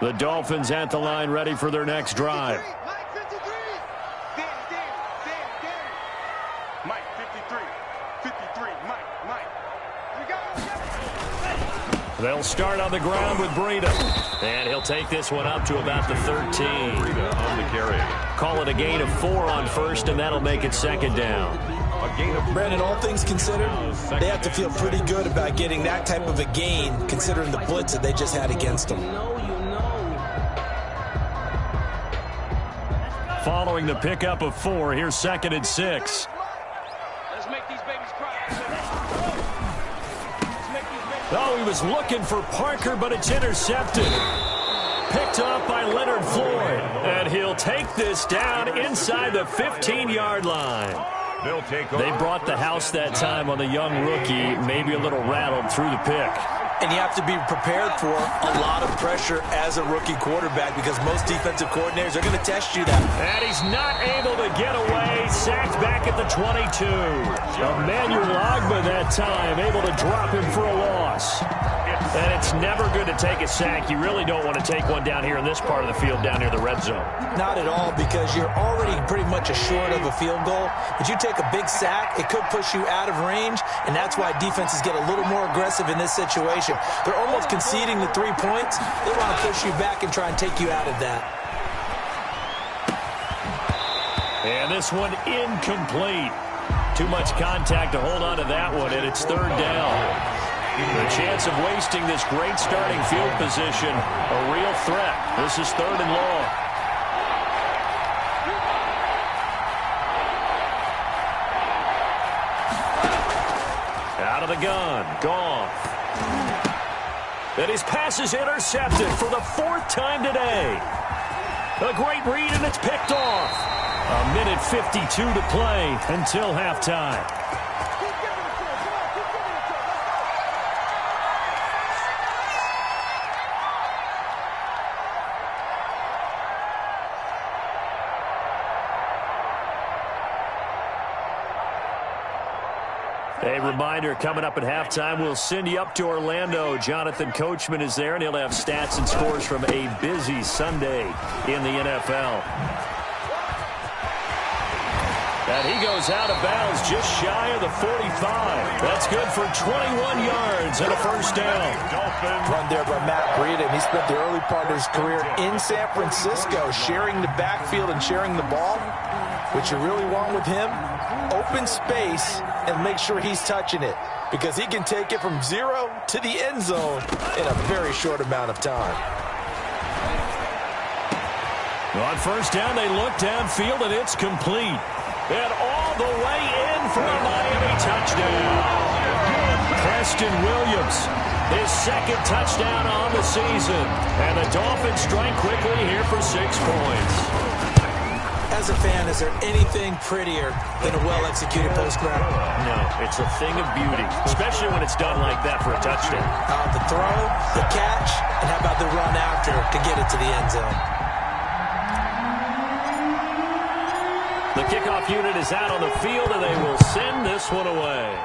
The Dolphins at the line, ready for their next drive. They'll start on the ground with Breida. And he'll take this one up to about the 13. Breida on the carry. Call it a gain of 4 on first, and that'll make it second down. Brandon, all things considered, they have to feel pretty good about getting that type of a gain, considering the blitz that they just had against them. Following the pickup of 4, here's 2nd and 6. Let's make these babies cry. Oh, he was looking for Parker, but it's intercepted. Picked up by Leonard Floyd. And he'll take this down inside the 15-yard line. They brought the house that time on the young rookie, maybe a little rattled through the pick. And you have to be prepared for a lot of pressure as a rookie quarterback because most defensive coordinators are going to test you that. And he's not able to get away. Sacked back at the 22. Emmanuel Ogbah that time able to drop him for a loss. And it's never good to take a sack. You really don't want to take one down here in this part of the field down near the red zone. Not at all, because you're already pretty much assured of a field goal. But you take a big sack, it could push you out of range, and that's why defenses get a little more aggressive in this situation. They're almost conceding the 3 points. They want to push you back and try and take you out of that. And this one incomplete. Too much contact to hold on to that one, and it's 3rd down. The chance of wasting this great starting field position, a real threat. This is 3rd and long. Out of the gun, Goff. And his pass is intercepted for the 4th time today. A great read, and it's picked off. A minute 52 to play until halftime. A reminder, coming up at halftime, we'll send you up to Orlando. Jonathan Coachman is there, and he'll have stats and scores from a busy Sunday in the NFL. And he goes out of bounds just shy of the 45. That's good for 21 yards and a 1st down. Run there by Matt Breida, and he spent the early part of his career in San Francisco sharing the backfield and sharing the ball. What you really want with him, open space and make sure he's touching it, because he can take it from 0 to the end zone in a very short amount of time. On 1st down, they look downfield, and it's complete. And all the way in for a Miami touchdown. Preston Williams, his 2nd touchdown on the season. And the Dolphins strike quickly here for 6 points. As a fan, is there anything prettier than a well-executed post-grab? No, it's a thing of beauty, especially when it's done like that for a touchdown. The throw, the catch, and how about the run after to get it to the end zone? The kickoff unit is out on the field, and they will send this one away.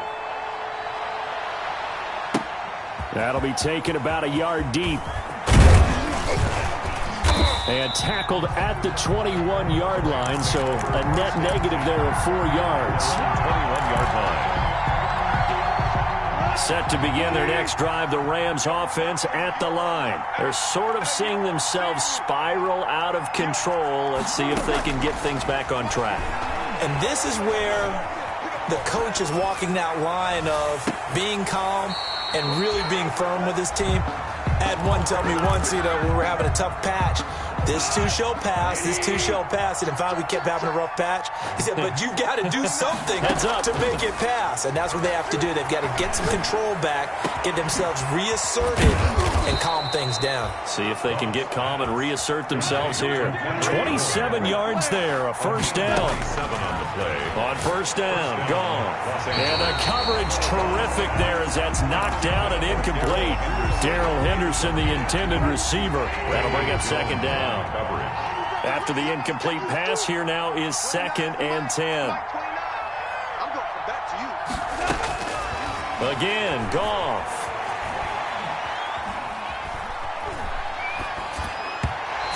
That'll be taken about a yard deep. And tackled at the 21-yard line, so a net negative there of 4 yards. 21-yard line. Set to begin their next drive, the Rams offense at the line. They're sort of seeing themselves spiral out of control. Let's see if they can get things back on track. And this is where the coach is walking that line of being calm and really being firm with his team. I had one tell me once, we were having a tough patch. This too shall pass, this too shall pass. And finally we kept having a rough patch. He said, but you've got to do something to make it pass. And that's what they have to do. They've got to get some control back, get themselves reasserted, and calm things down. See if they can get calm and reassert themselves here. 27 yards there, a 1st down. 7 on the play. On 1st down, gone. And the coverage terrific there as that's knocked down and incomplete. Darrell Henderson, the intended receiver. That'll bring up 2nd down. After the incomplete pass, here now is 2nd and 10. Again, Goff.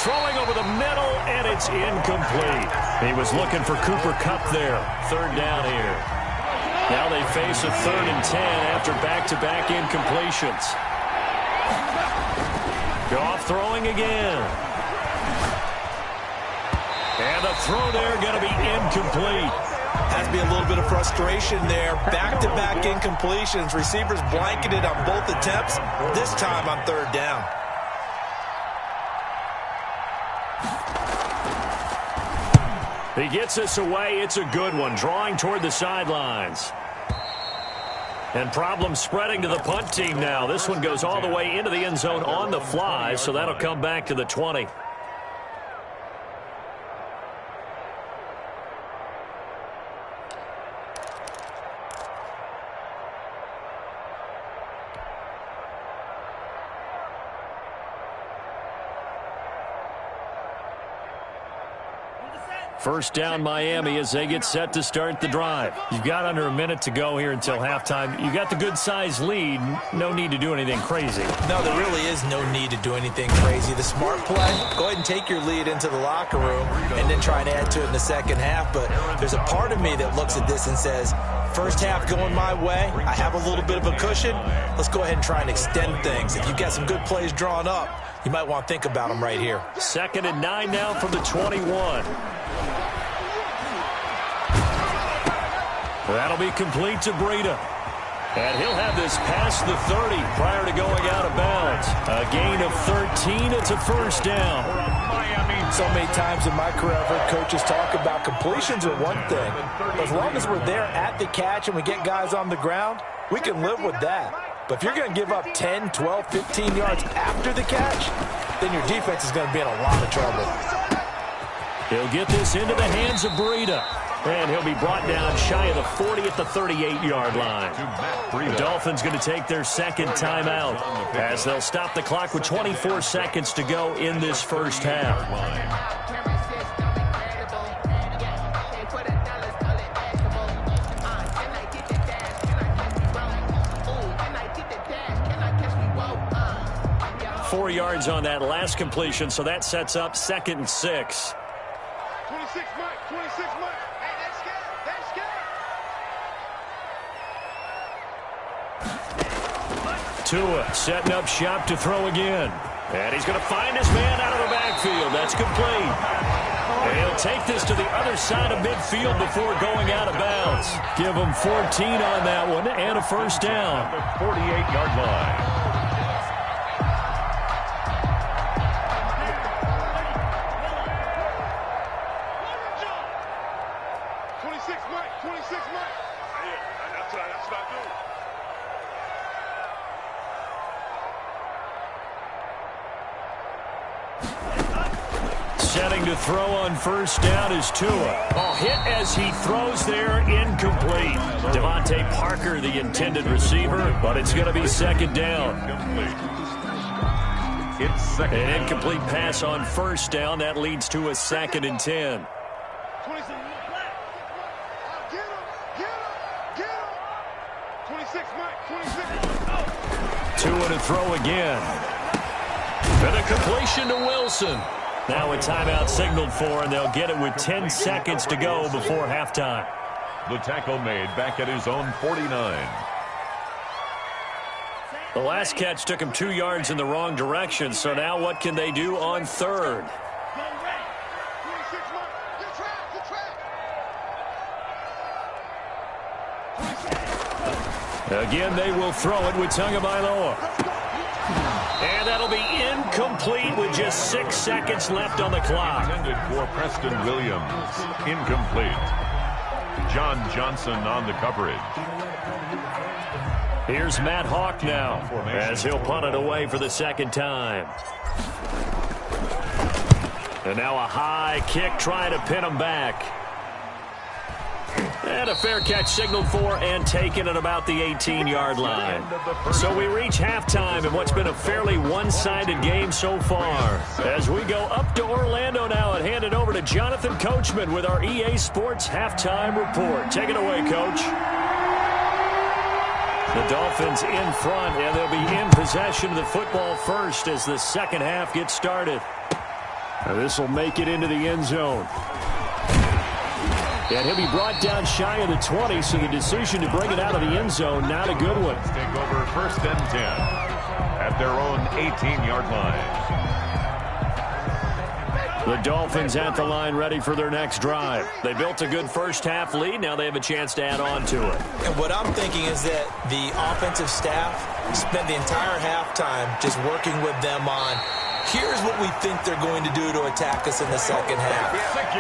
throwing over the middle, and it's incomplete. He was looking for Cooper Kupp there. Third down here. Now they face a 3rd and 10 after back-to-back incompletions. Goff throwing again. And the throw there going to be incomplete. Has to be a little bit of frustration there. Back-to-back incompletions. Receivers blanketed on both attempts, this time on 3rd down. He gets this away. It's a good one, drawing toward the sidelines. And problems spreading to the punt team now. This one goes all the way into the end zone on the fly, so that'll come back to the 20. First down, Miami, as they get set to start the drive. You've got under a minute to go here until halftime. You've got the good-sized lead. No need to do anything crazy. No, there really is no need to do anything crazy. The smart play, go ahead and take your lead into the locker room and then try and add to it in the second half. But there's a part of me that looks at this and says, first half going my way, I have a little bit of a cushion. Let's go ahead and try and extend things. If you've got some good plays drawn up, you might want to think about them right here. 2nd and 9 now from the 21. That'll be complete to Breida. And he'll have this past the 30 prior to going out of bounds. A gain of 13. It's a first down. So many times in my career, I've heard coaches talk about completions are one thing. But as long as we're there at the catch and we get guys on the ground, we can live with that. But if you're going to give up 10, 12, 15 yards after the catch, then your defense is going to be in a lot of trouble. He'll get this into the hands of Breida. And he'll be brought down shy of the 40 at the 38-yard line. The Dolphins going to take their second timeout as they'll stop the clock with 24 seconds to go in this first half. Four yards on that last completion, so that sets up 2nd and 6. 26 Mike, 26 Mike. Tua setting up shop to throw again. And he's going to find his man out of the backfield. That's complete. And he'll take this to the other side of midfield before going out of bounds. Give him 14 on that one and a first down. The 48-yard line. Setting to throw on first down is Tua. Oh, hit as he throws there, incomplete. Devontae Parker, the intended receiver, but it's going to be 2nd down. It's second. An incomplete pass on first down. That leads to a 2nd and 10. Tua to throw again. And a completion to Wilson. Now a timeout signaled for, and they'll get it with 10 seconds to go before halftime. The tackle made back at his own 49. The last catch took him 2 yards in the wrong direction, so now what can they do on 3rd? Again, they will throw it with Tagovailoa. And that'll be incomplete with just 6 seconds left on the clock. Intended for Preston Williams. Incomplete. John Johnson on the coverage. Here's Matt Hawk now as he'll punt it away for the 2nd time. And now a high kick trying to pin him back. And a fair catch signaled for and taken at about the 18-yard line. So we reach halftime in what's been a fairly one-sided game so far. As we go up to Orlando now and hand it over to Jonathan Coachman with our EA Sports Halftime Report. Take it away, Coach. The Dolphins in front, and they'll be in possession of the football first as the second half gets started. Now this will make it into the end zone. And he'll be brought down shy of the 20, so the decision to bring it out of the end zone, not a good one. Take over 1st and 10 at their own 18-yard line. The Dolphins at the line ready for their next drive. They built a good first-half lead. Now they have a chance to add on to it. And what I'm thinking is that the offensive staff spent the entire halftime just working with them on, here's what we think they're going to do to attack us in the second half.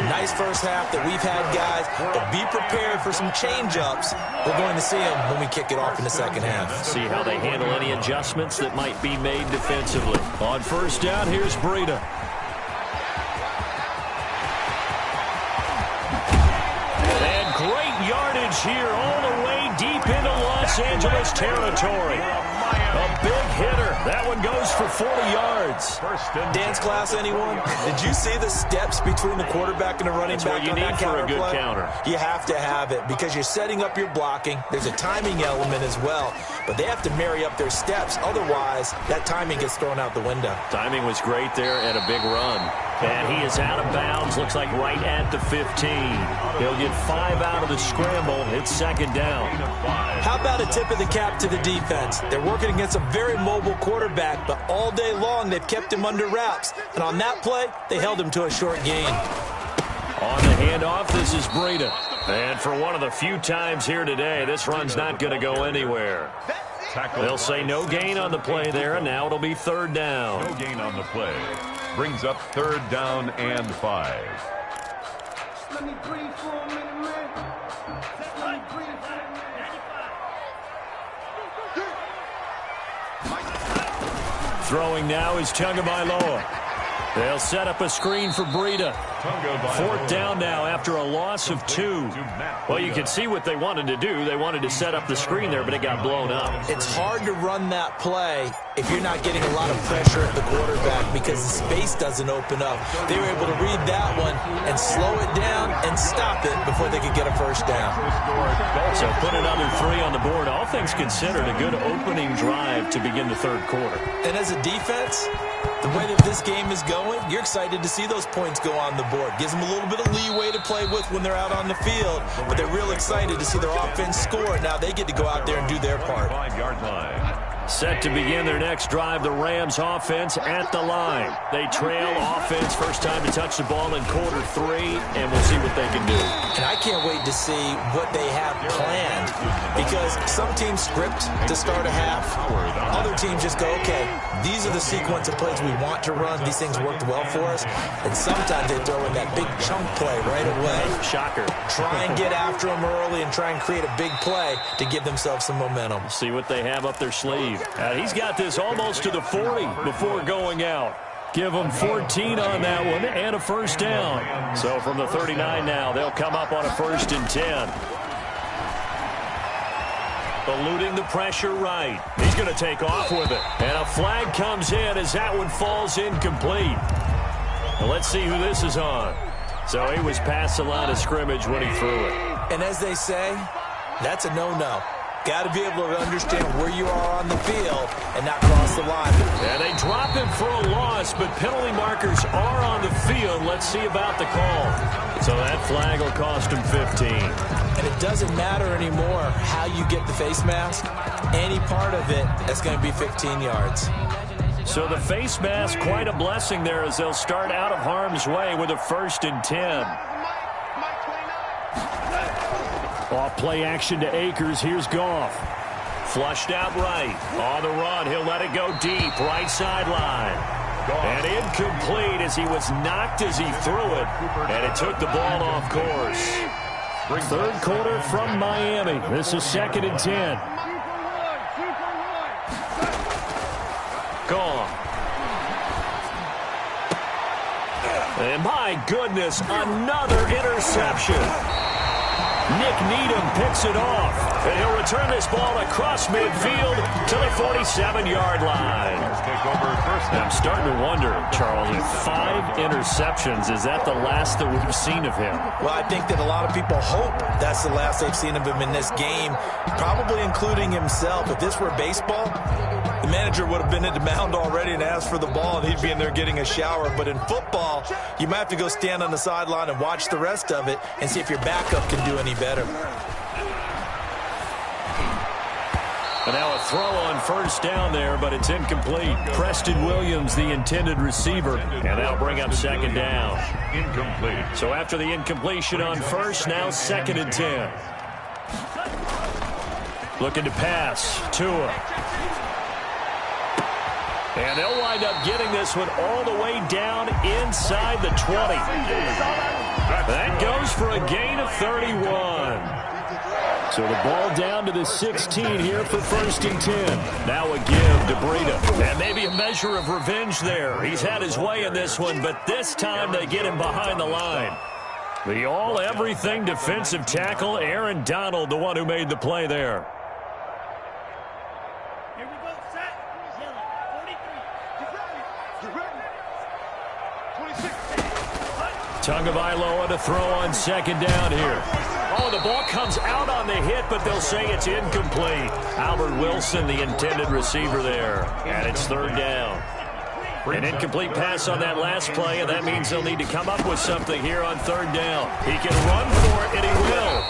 Nice first half that we've had, guys, but be prepared for some change-ups. We're going to see them when we kick it off in the second half. See how they handle any adjustments that might be made defensively. On first down, here's Breida. And great yardage here all the way deep into Los Angeles territory. A big hitter. That one goes for 40 yards. Dance class, anyone? Did you see the steps between the quarterback and the running back on that counter play? That's what you need for a good counter. You have to have it because you're setting up your blocking. There's a timing element as well, but they have to marry up their steps. Otherwise, that timing gets thrown out the window. Timing was great there and a big run. And he is out of bounds, looks like right at the 15. He'll get 5 out of the scramble. It's second down. How about a tip of the cap to the defense? They're working against a very mobile quarterback, but all day long they've kept him under wraps. And on that play, they held him to a short gain. On the handoff, this is Breida. And for one of the few times here today, this run's not going to go anywhere. They'll say no gain on the play there, and now it'll be third down. No gain on the play. Brings up 3rd down and 5. Let me breathe for a minute, man. Let me breathe for a minute. Throwing now is Tagovailoa. They'll set up a screen for Breida. 4th down now after a loss of 2. Well, you can see what they wanted to do. They wanted to set up the screen there, but it got blown up. It's hard to run that play if you're not getting a lot of pressure at the quarterback because the space doesn't open up. They were able to read that one and slow it down and stop it before they could get a first down. So put another 3 on the board. All things considered, a good opening drive to begin the third quarter. And as a defense, the way that this game is going, you're excited to see those points go on the board. Gives them a little bit of leeway to play with when they're out on the field, but they're real excited to see their offense score. Now they get to go out there and do their part. 5-yard line. Set to begin their next drive, the Rams offense at the line. They trail offense, first time to touch the ball in quarter 3, and we'll see what they can do. And I can't wait to see what they have planned because some teams script to start a half. Other teams just go, okay, these are the sequence of plays we want to run. These things worked well for us. And sometimes they throw in that big chunk play right away. Shocker. Try and get after them early and try and create a big play to give themselves some momentum. See what they have up their sleeve. He's got this almost to the 40 before going out. Give them 14 on that one and a first down. So from the 39 now, they'll come up on a 1st and 10. Eluding the pressure right. He's going to take off with it. And a flag comes in as that one falls incomplete. Well, let's see who this is on. So he was past the line of scrimmage when he threw it. And as they say, that's a no-no. Got to be able to understand where you are on the field and not cross the line. And they drop him for a loss, but penalty markers are on the field. Let's see about the call. So that flag will cost him 15. And it doesn't matter anymore how you get the face mask. Any part of it, that's going to be 15 yards. So the face mask, quite a blessing there as they'll start out of harm's way with a 1st and 10. Off play action to Akers. Here's Goff. Flushed out right. On the run. He'll let it go deep. Right sideline. And incomplete as he was knocked as he threw it. And it took the ball off course. Third quarter from Miami. This is 2nd and 10. Gone. And my goodness, another interception. Nick Needham picks it off, and he'll return this ball across midfield to the 47-yard line. Take over 1st I'm starting to wonder, Charles, if 5 interceptions, is that the last that we've seen of him? Well, I think that a lot of people hope that's the last they've seen of him in this game, probably including himself. If this were baseball, the manager would have been at the mound already and asked for the ball, and he'd be in there getting a shower. But in football, you might have to go stand on the sideline and watch the rest of it and see if your backup can do any better. And now a throw on first down there, but it's incomplete. Preston Williams, the intended receiver, and that'll bring up second down. Incomplete. So after the incompletion on first, now 2nd and 10. Looking to pass. Tua. And they'll wind up getting this one all the way down inside the 20. That goes for a gain of 31. So the ball down to the 16 here for 1st and 10. Now a give to Breida. And maybe a measure of revenge there. He's had his way in this one, but this time they get him behind the line. The all-everything defensive tackle, Aaron Donald, the one who made the play there. Here we go, set. 43. 26. Tagovailoa to throw on 2nd down here. Oh, the ball comes out on the hit, but they'll say it's incomplete. Albert Wilson, the intended receiver there. And it's 3rd down. An incomplete pass on that last play, and that means they'll need to come up with something here on 3rd down. He can run for it, and he will.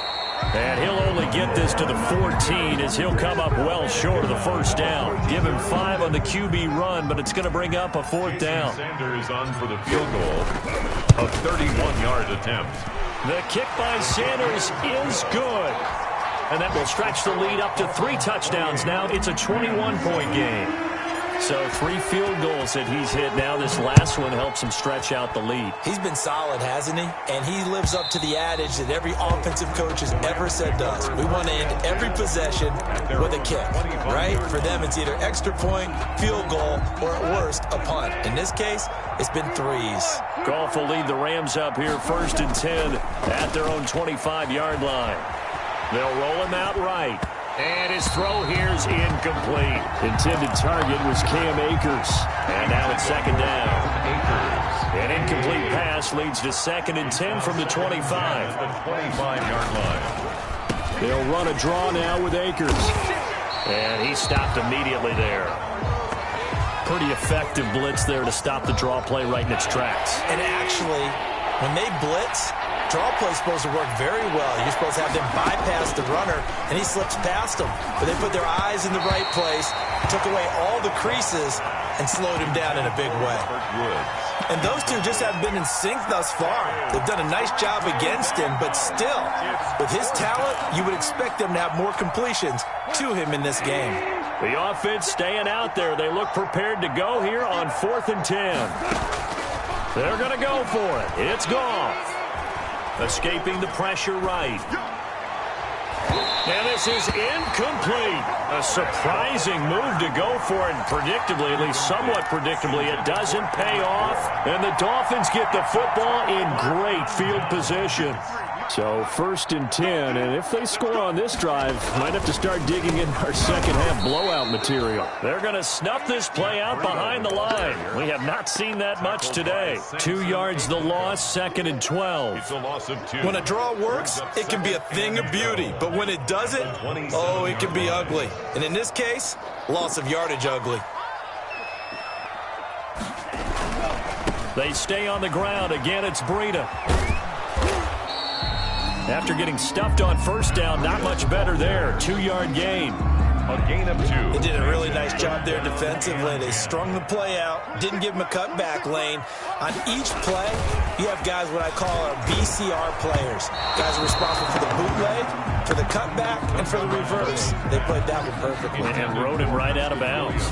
And he'll only get this to the 14 as he'll come up well short of the 1st down. Give him 5 on the QB run, but it's going to bring up a 4th down. Sanders on for the field goal. A 31-yard attempt. The kick by Sanders is good. And that will stretch the lead up to 3 touchdowns now. It's a 21-point game. So 3 field goals that he's hit now. This last one helps him stretch out the lead. He's been solid, hasn't he? And he lives up to the adage that every offensive coach has ever said to us. We want to end every possession with a kick, right? For them, it's either extra point, field goal, or at worst, a punt. In this case, it's been 3s. Goff will lead the Rams up here 1st and 10 at their own 25-yard line. They'll roll him out right. And his throw here is incomplete. Intended target was Cam Akers. And now it's 2nd down. An incomplete pass leads to 2nd and 10 from the 25. The 25-yard line. They'll run a draw now with Akers. And he stopped immediately there. Pretty effective blitz there to stop the draw play right in its tracks. And actually, when they blitz, draw play is supposed to work very well. You're supposed to have them bypass the runner, and he slips past them. But they put their eyes in the right place, took away all the creases, and slowed him down in a big way. And those two just haven't been in sync thus far. They've done a nice job against him, but still, with his talent, you would expect them to have more completions to him in this game. The offense staying out there. They look prepared to go here on 4th and 10. They're going to go for it. It's Goff. Escaping the pressure right. And this is incomplete. A surprising move to go for it. Predictably, at least somewhat predictably, it doesn't pay off. And the Dolphins get the football in great field position. So 1st and 10, and if they score on this drive, might have to start digging in our second half blowout material. They're going to snuff this play out behind the line. We have not seen that much today. 2 yards the loss, 2nd and 12. It's a loss of 2. When a draw works, it can be a thing of beauty. But when it doesn't, oh, it can be ugly. And in this case, loss of yardage ugly. They stay on the ground. Again, it's Breida. After getting stuffed on 1st down, not much better there. 2-yard gain. A gain of 2. They did a really nice job there defensively. They strung the play out, didn't give him a cutback lane. On each play, you have guys what I call our BCR players. Guys are responsible for the bootleg, for the cutback, and for the reverse. They played that one perfectly. And rode him right out of bounds.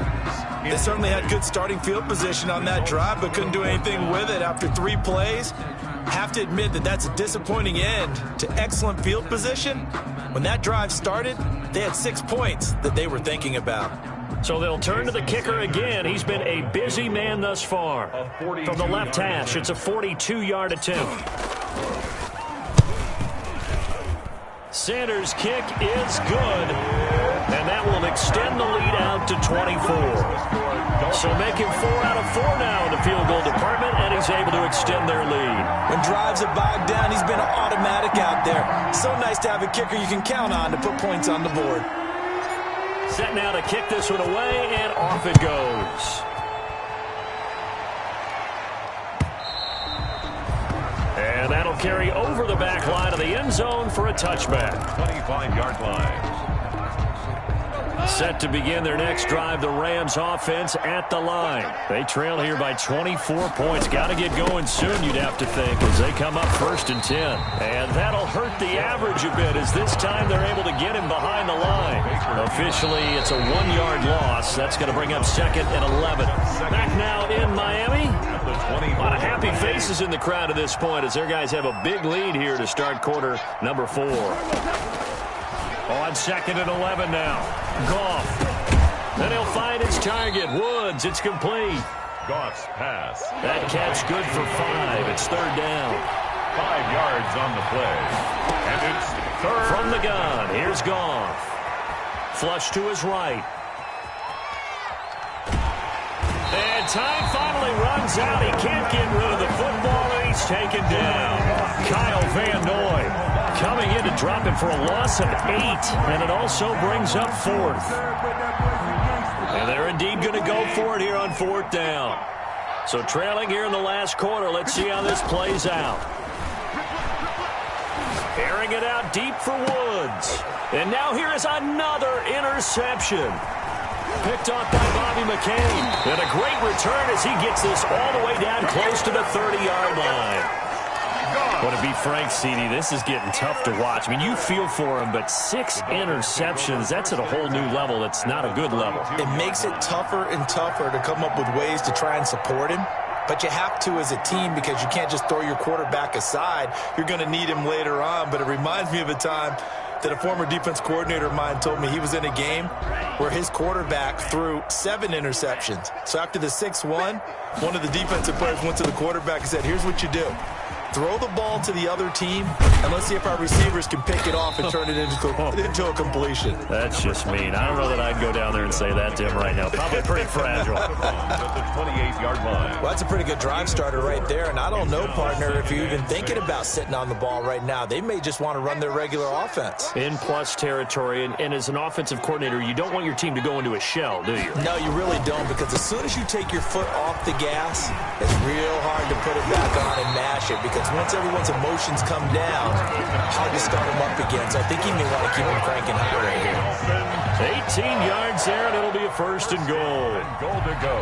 They certainly had good starting field position on that drive, but couldn't do anything with it after 3 plays. Have to admit that that's a disappointing end to excellent field position. When that drive started, they had 6 points that they were thinking about. So they'll turn to the kicker again. He's been a busy man thus far. From the left hash, it's a 42-yard attempt. Sanders' kick is good. And that will extend the lead out to 24. So making 4 out of 4 now in the field goal department, and he's able to extend their lead. When drives are bogged down, he's been an automatic out there. So nice to have a kicker you can count on to put points on the board. Set now to kick this one away, and off it goes. And that'll carry over the back line of the end zone for a touchback. 25-yard line. Set to begin their next drive, the Rams offense at the line. They trail here by 24 points. Got to get going soon, you'd have to think, as they come up 1st and 10. And that'll hurt the average a bit, as this time they're able to get him behind the line. Officially, it's a 1-yard loss. That's going to bring up 2nd and 11. Back now in Miami. A lot of happy faces in the crowd at this point, as their guys have a big lead here to start quarter number 4. On 2nd and 11 now. Goff. Then he'll find his target. Woods. It's complete. Goff's pass. That catch good for 5. It's 3rd down. 5 yards on the play. And it's 3rd. From the gun, here's Goff. Flush to his right. And time finally runs out. He can't get rid of the football, and he's taken down. Kyle Van Noy coming in to drop him for a loss of 8, and it also brings up 4th. And they're indeed going to go for it here on 4th down. So trailing here in the last quarter. Let's see how this plays out. Airing it out deep for Woods. And now here is another interception. Picked off by Bobby McCain. And a great return as he gets this all the way down close to the 30-yard line. Well, to be frank, CD, this is getting tough to watch. I mean, you feel for him, but 6 interceptions, that's at a whole new level. That's not a good level. It makes it tougher and tougher to come up with ways to try and support him. But you have to as a team, because you can't just throw your quarterback aside. You're going to need him later on. But it reminds me of a time that a former defense coordinator of mine told me he was in a game where his quarterback threw 7 interceptions. So after the 6th one of the defensive players went to the quarterback and said, here's what you do. Throw the ball to the other team, and let's see if our receivers can pick it off and turn it into a completion. That's just mean. I don't know that I'd go down there and say that to him right now. Probably pretty fragile. At the 28-yard line. Well, that's a pretty good drive starter right there, and I don't know, partner, if you're even thinking about sitting on the ball right now. They may just want to run their regular offense. In plus territory, and as an offensive coordinator, you don't want your team to go into a shell, do you? No, you really don't, because as soon as you take your foot off the gas, it's real hard to put it back on and mash it, because once everyone's emotions come down, hard to start them up again. So I think he may want to keep them cranking high right here. 18 yards there, and it'll be a 1st and goal. And goal to go.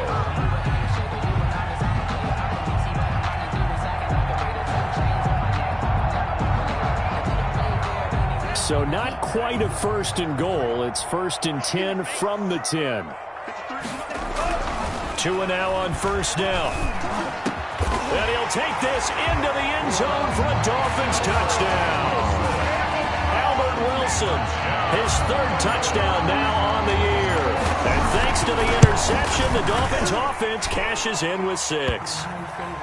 So not quite a 1st and goal. It's 1st and 10 from the 10. 2 now on 1st down. And he'll take this into the end zone for a Dolphins touchdown. Albert Wilson, his 3rd touchdown now on the year. And thanks to the interception, the Dolphins offense cashes in with 6.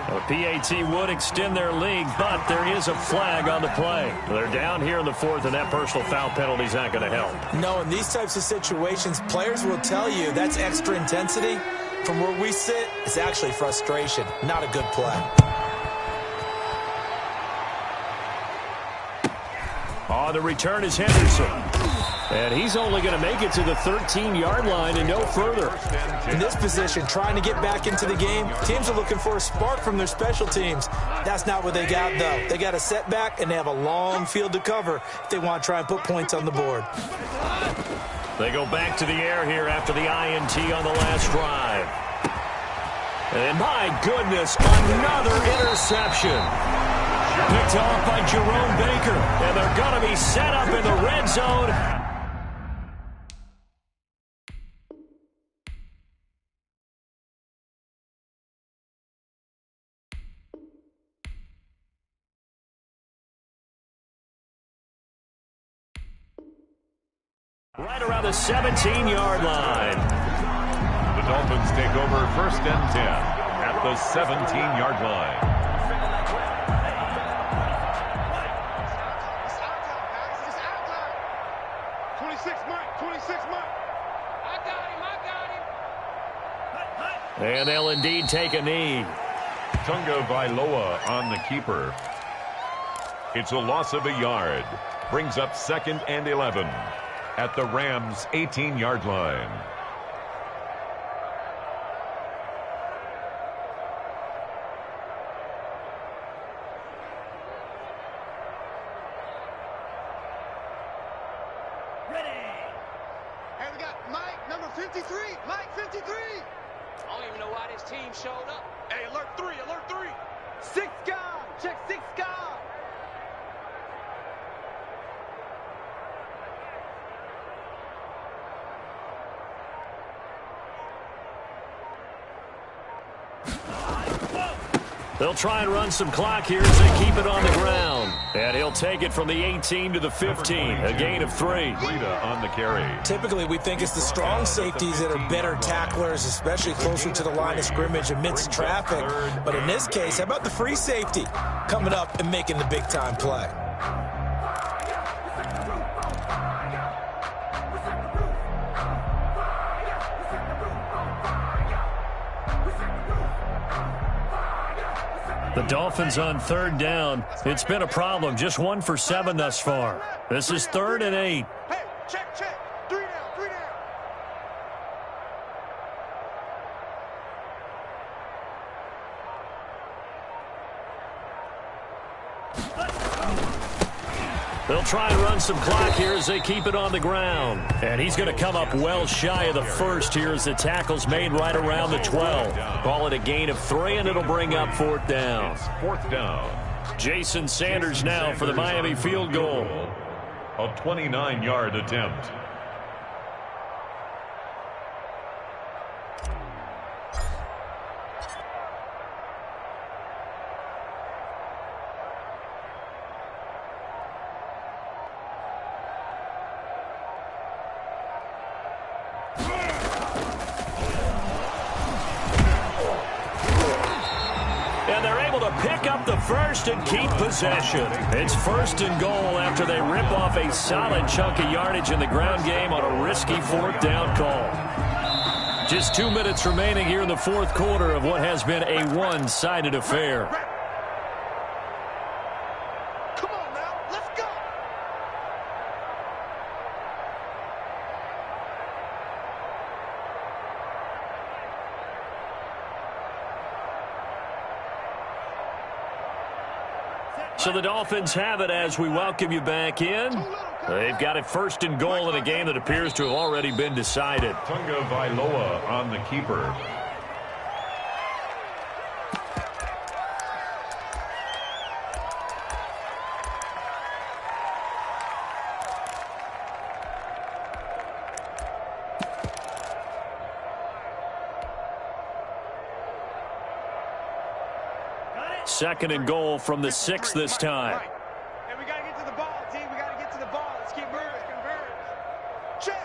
A PAT would extend their lead, but there is a flag on the play. They're down here in the 4th, and that personal foul penalty is not going to help. No, in these types of situations, players will tell you that's extra intensity. From where we sit, it's actually frustration. Not a good play. On the return is Henderson. And he's only going to make it to the 13-yard line and no further. In this position, trying to get back into the game, teams are looking for a spark from their special teams. That's not what they got, though. They got a setback, and they have a long field to cover if they want to try and put points on the board. They go back to the air here after the INT on the last drive. And my goodness, another interception. Picked off by Jerome Baker. And they're going to be set up in the red zone. Right around the 17-yard line. The Dolphins take over 1st and 10 at the 17-yard line. It's our time, guys. It's our time. 26 Mike. And they'll indeed take a knee. Tunga Vailoa on the keeper. It's a loss of a yard. Brings up 2nd and 11 at the Rams' 18-yard line. Hey, we got Mike, number 53. Mike, 53. I don't even know why this team showed up. Hey, alert 3, alert 3. 6 guard. Check 6 guard. They'll try and run some clock here as they keep it on the ground. And he'll take it from the 18 to the 15, a gain of 3. Rita on the carry. Typically, we think it's the strong safeties that are better tacklers, especially closer to the line of scrimmage amidst traffic. But in this case, how about the free safety coming up and making the big-time play? The Dolphins on 3rd down. It's been a problem. Just 1 for 7 thus far. This is 3rd and 8. Hey, check, check. 3 down, 3 down. They'll try and run some clock here as they keep it on the ground. And he's going to come up well shy of the first here as the tackle's made right around the 12. Call it a gain of 3, and it'll bring up 4th down. It's 4th down. Jason Sanders now for the Miami field goal. A 29-yard attempt. Pick up the first and keep possession. It's 1st and goal after they rip off a solid chunk of yardage in the ground game on a risky 4th down call. Just 2 minutes remaining here in the 4th quarter of what has been a one-sided affair. Come on now, let's go. So the Dolphins have it as we welcome you back in. They've got it 1st and goal in a game that appears to have already been decided. Tunga Vailoa on the keeper. Second and goal from the 6 this time. And we got to get to the ball, team. We got to get to the ball. Let's keep moving. Check,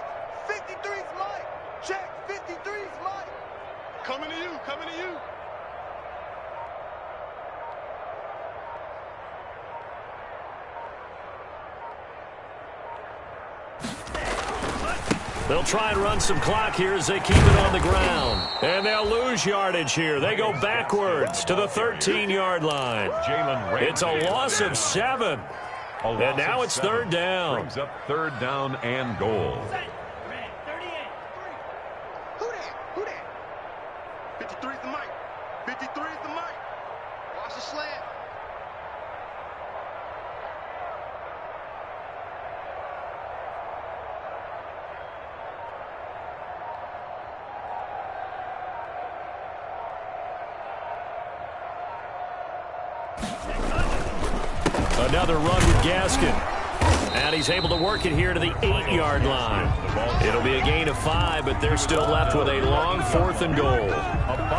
53's Mike. Check, 53's Mike. Coming to you, coming to you. They'll try and run some clock here as they keep it on the ground. And they'll lose yardage here. They go backwards to the 13-yard line. It's a loss of 7. And now it's 3rd down. Brings up 3rd down and goal. Who that? Who that? 53's the Mike. 53's the Mike. Watch the slant. Another run with Gaskin. And he's able to work it here to the 8-yard line. It'll be a gain of 5, but they're still left with a long 4th and goal.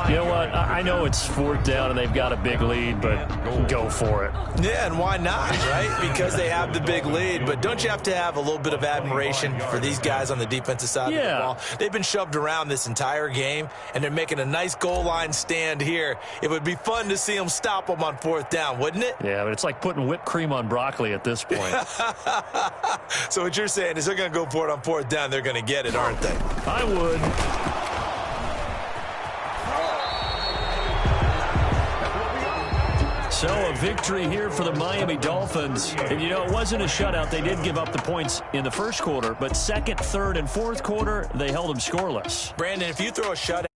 You know what? I know it's 4th down and they've got a big lead, but go for it. Yeah, and why not, right? Because they have the big lead. But don't you have to have a little bit of admiration for these guys on the defensive side of the ball? They've been shoved around this entire game, and they're making a nice goal line stand here. It would be fun to see them stop them on 4th down, wouldn't it? Yeah, but it's like putting whipped cream on broccoli at this point. So what you're saying is they're going to go for it on 4th down. They're going to get it, aren't they? I would. So a victory here for the Miami Dolphins. And, you know, it wasn't a shutout. They did give up the points in the first quarter, but second, third, and fourth quarter, they held them scoreless. Brandon, if you throw a shutout